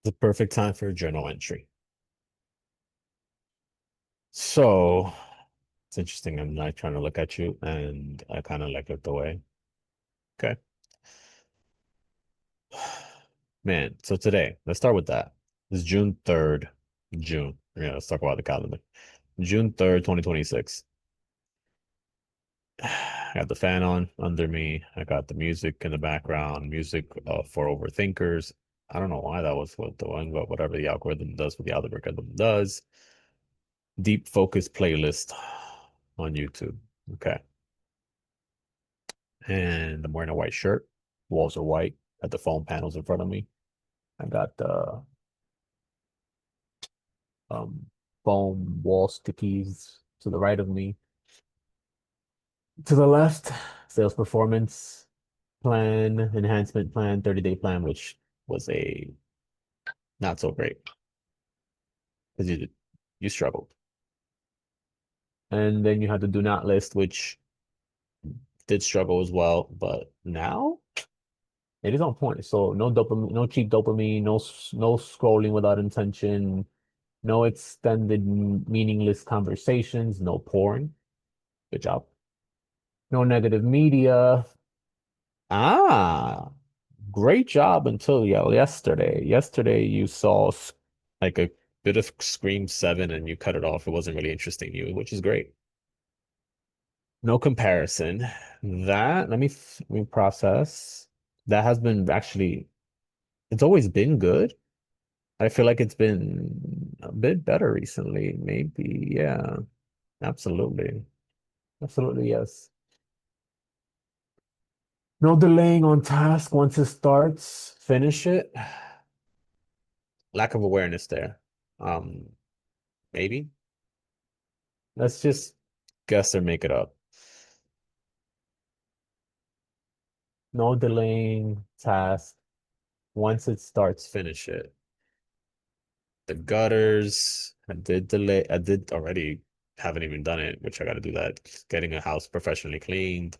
The perfect time for a journal entry. So it's interesting. I'm not trying to look at you, and I kind of like looked away. Okay. Man, so today, let's start with that. It's June 3rd. June. Yeah, let's talk about the calendar. June 3rd, 2026. I got the fan on under me. I got the music in the background, music for overthinkers. I don't know why that was what doing, but whatever the algorithm does, what the algorithm does. Deep focus playlist on YouTube. Okay. And I'm wearing a white shirt. Walls are white. Got the foam panels in front of me. I got the um, foam wall stickies to the right of me. To the left, sales performance plan, enhancement plan, 30-day plan, which was a not so great because you struggled. And then you had the do not list, which did struggle as well. But now it is on point. So no dopamine, no cheap dopamine, no scrolling without intention, no extended meaningless conversations, no porn. Good job. No negative media. Ah, great job until yesterday. Yesterday you saw like a bit of Scream 7 and you cut it off. It wasn't really interesting to you, which is great. No comparison. That let me process. That has been actually it's always been good. I feel like it's been a bit better recently. Maybe, yeah. Absolutely. Absolutely, yes. No delaying on task once it starts, finish it. Lack of awareness there. Maybe. Let's just guess or make it up. No delaying task. Once it starts, finish it. The gutters, I did already, haven't even done it, which I got to do that. Getting a house professionally cleaned,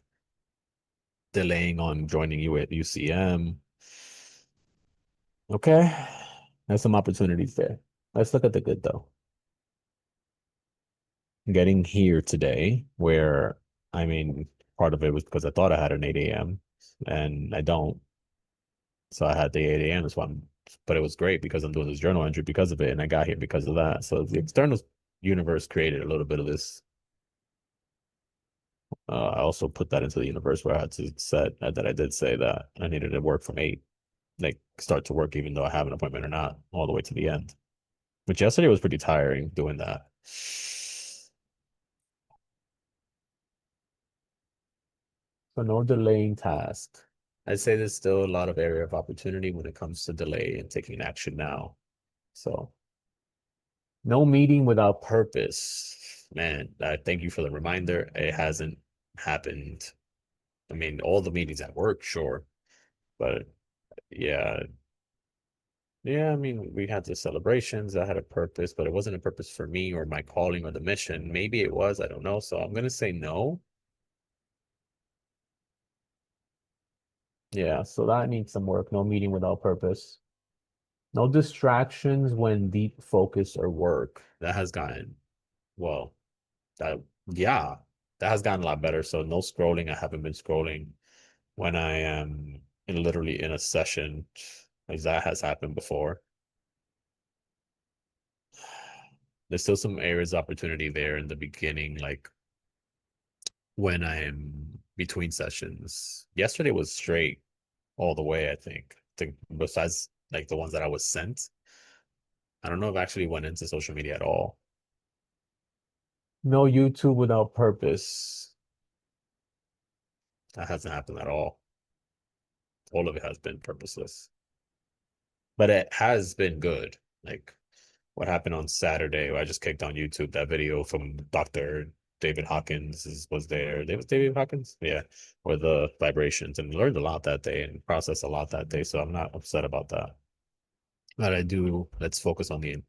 delaying on joining you at UCM. Okay. There's some opportunities there. Let's look at the good though. Getting here today, where I mean, part of it was because I thought I had an 8 a.m. and I don't. So I had the 8 a.m. That's why but it was great because I'm doing this journal entry because of it, and I got here because of that. So the external universe created a little bit of this. I also put that into the universe where I had to set that I did say that I needed to work from 8, like start to work even though I have an appointment or not, all the way to the end. Which yesterday was pretty tiring doing that. So no delaying task. I'd say there's still a lot of area of opportunity when it comes to delay and taking action now. So no meeting without purpose. Man, I thank you for the reminder. It hasn't happened. I mean, all the meetings at work, sure. But yeah, yeah, I mean, we had the celebrations that had a purpose, but it wasn't a purpose for me or my calling or the mission. Maybe it was, I don't know. So I'm gonna say no. Yeah, so that needs some work. No meeting without purpose. No distractions when deep focus or work. That has gotten, well, that, yeah, that has gotten a lot better. So no scrolling. I haven't been scrolling when I am literally in a session, as that has happened before. There's still some areas of opportunity there in the beginning, like when I'm between sessions. Yesterday was straight all the way, I think. Besides like the ones that I was sent, I don't know if I actually went into social media at all. No YouTube without purpose. That hasn't happened at all. All of it has been purposeless, but it has been good. Like what happened on Saturday, I just kicked on YouTube that video from Dr. David Hawkins was there. It was David Hawkins? Yeah. Or the vibrations and learned a lot that day and processed a lot that day. So I'm not upset about that. But I do, let's focus on the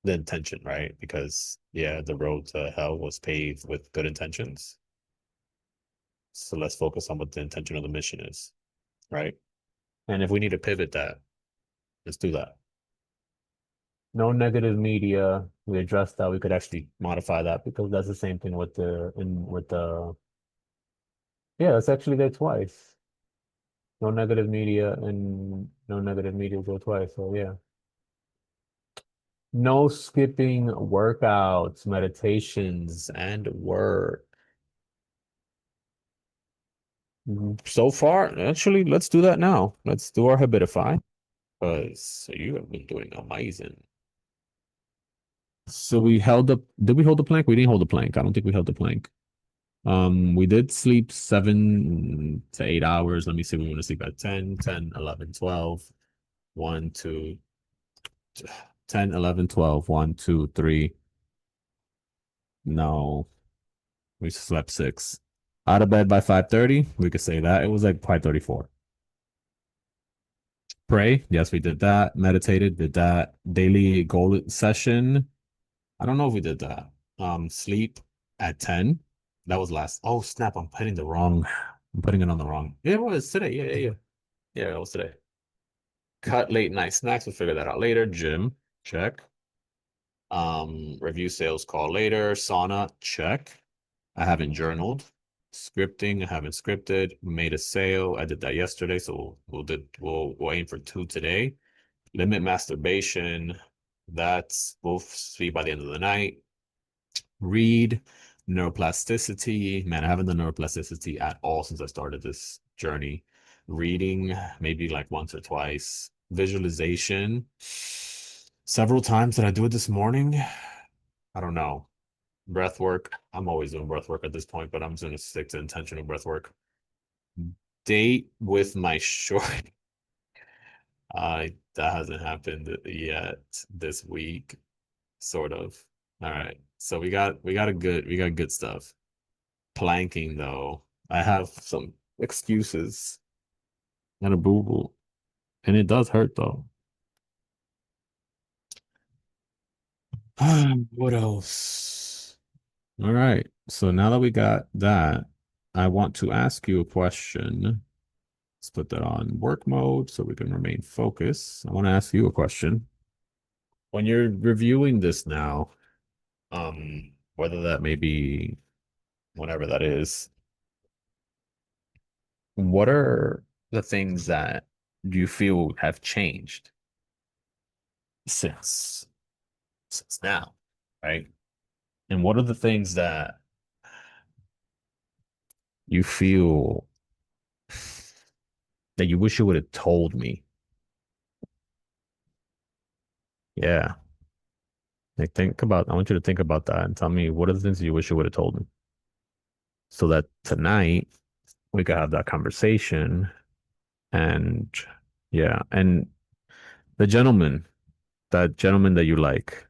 intention, right? Because yeah, the road to hell was paved with good intentions. So let's focus on what the intention of the mission is, right? And if we need to pivot that, let's do that. No negative media. We addressed that. We could actually modify that because that's the same thing with the yeah, it's actually there twice. No negative media and no negative media go twice. So yeah. No skipping workouts, meditations, and work. So far, actually, let's do that now. Let's do our Habitify because you have been doing amazing. So we held up. Did we hold the plank? We didn't hold the plank. I don't think we held the plank. We did sleep 7 to 8 hours. Let me see. We want to sleep at 10, 10, 11, 12. 1, 2, 10, 11, 12. 1, 2, 3. No, we slept 6. Out of bed by 5:30. We could say that. It was like 5:34. Pray. Yes, we did that. Meditated, did that. Daily goal session. I don't know if we did that. Sleep at 10. That was last. Oh, snap. I'm putting it on the wrong. Yeah, it was today. Yeah, yeah, yeah. Yeah, it was today. Cut late night snacks. We'll figure that out later. Gym. Check. Review sales call later. Sauna. Check. I haven't journaled. Scripting. I haven't scripted. Made a sale. I did that yesterday. So we'll aim for 2 today. Limit masturbation. That's we'll see by the end of the night. Read, neuroplasticity. Man, I haven't done neuroplasticity at all since I started this journey. Reading, maybe like once or twice. Visualization. Several times. Did I do it this morning? I don't know. Breath work. I'm always doing breath work at this point, but I'm just going to stick to intentional breath work. Date with my short. That hasn't happened yet this week, sort of. All right. So we got good stuff. Planking though, I have some excuses and a boo boo, and it does hurt though. What else? All right. So now that we got that, I want to ask you a question. Let's put that on work mode so we can remain focused. I want to ask you a question. When you're reviewing this now, whether that may be whenever that is, what are the things that you feel have changed since now, right? And what are the things that you feel that you wish you would have told me? Yeah. Like I want you to think about that and tell me what are the things you wish you would have told me so that tonight we could have that conversation. And yeah, and the gentleman, that gentleman that you like,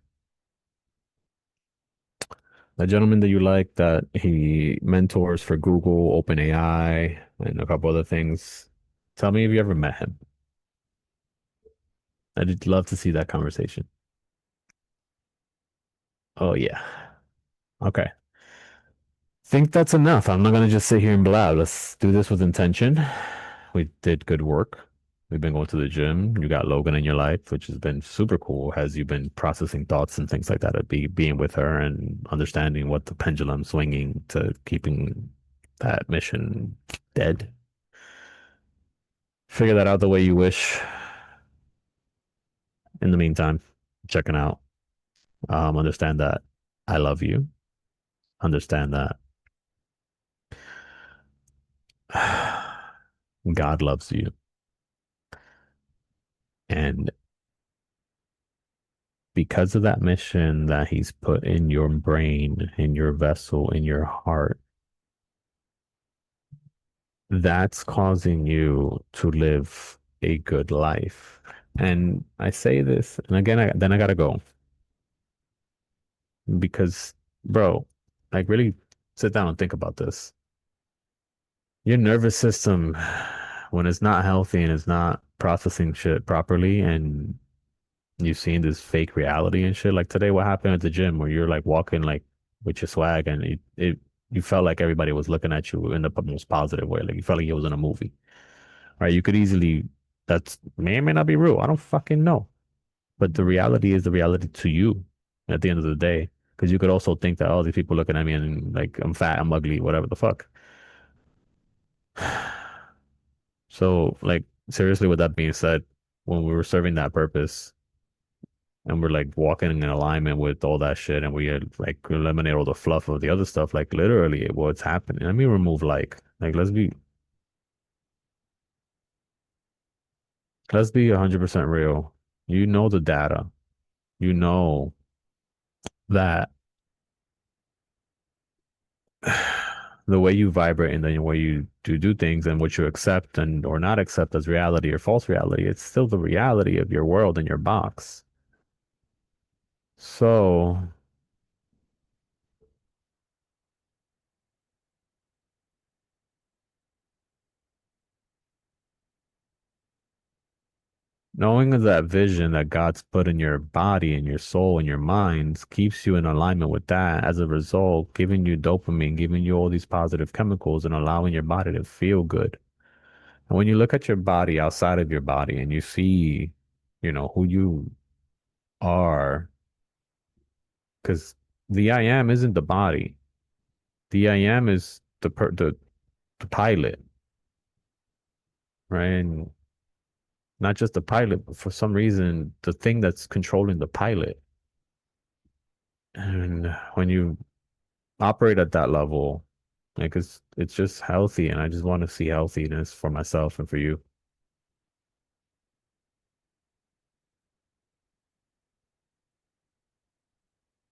that gentleman that you like, that he mentors for Google, OpenAI, and a couple other things. Tell me if you ever met him. I'd love to see that conversation. Oh yeah. Okay. Think that's enough. I'm not gonna just sit here and blab. Let's do this with intention. We did good work. We've been going to the gym. You got Logan in your life, which has been super cool. Has you been processing thoughts and things like that? Being with her and understanding what the pendulum swinging to keeping that mission dead. Figure that out the way you wish. In the meantime, checking out. Understand that I love you. Understand that God loves you. And because of that mission that he's put in your brain, in your vessel, in your heart, that's causing you to live a good life. And I say this, and again, then I gotta go because, bro, like really sit down and think about this. Your nervous system, when it's not healthy and it's not processing shit properly, and you've seen this fake reality and shit. Like today, what happened at the gym where you're like walking like with your swag and it you felt like everybody was looking at you in the most positive way. Like you felt like it was in a movie, right? You could easily, that's may or may not be real. I don't fucking know. But the reality is the reality to you at the end of the day. Because you could also think that, oh, these people looking at me and like I'm fat, I'm ugly, whatever the fuck. So, like, seriously, with that being said, when we were serving that purpose and we're like walking in alignment with all that shit and we had like eliminate all the fluff of the other stuff, like literally what's happening. Let me remove like let's be 100% real. You know the data. You know that the way you vibrate and the way you do things and what you accept and or not accept as reality or false reality, it's still the reality of your world and your box. So knowing that vision that God's put in your body and your soul and your minds keeps you in alignment with that. As a result, giving you dopamine, giving you all these positive chemicals and allowing your body to feel good. And when you look at your body outside of your body and you see, who you are, because the I am isn't the body. The I am is the pilot, right? And not just the pilot, but for some reason, the thing that's controlling the pilot. And when you operate at that level, like it's just healthy, and I just want to see healthiness for myself and for you.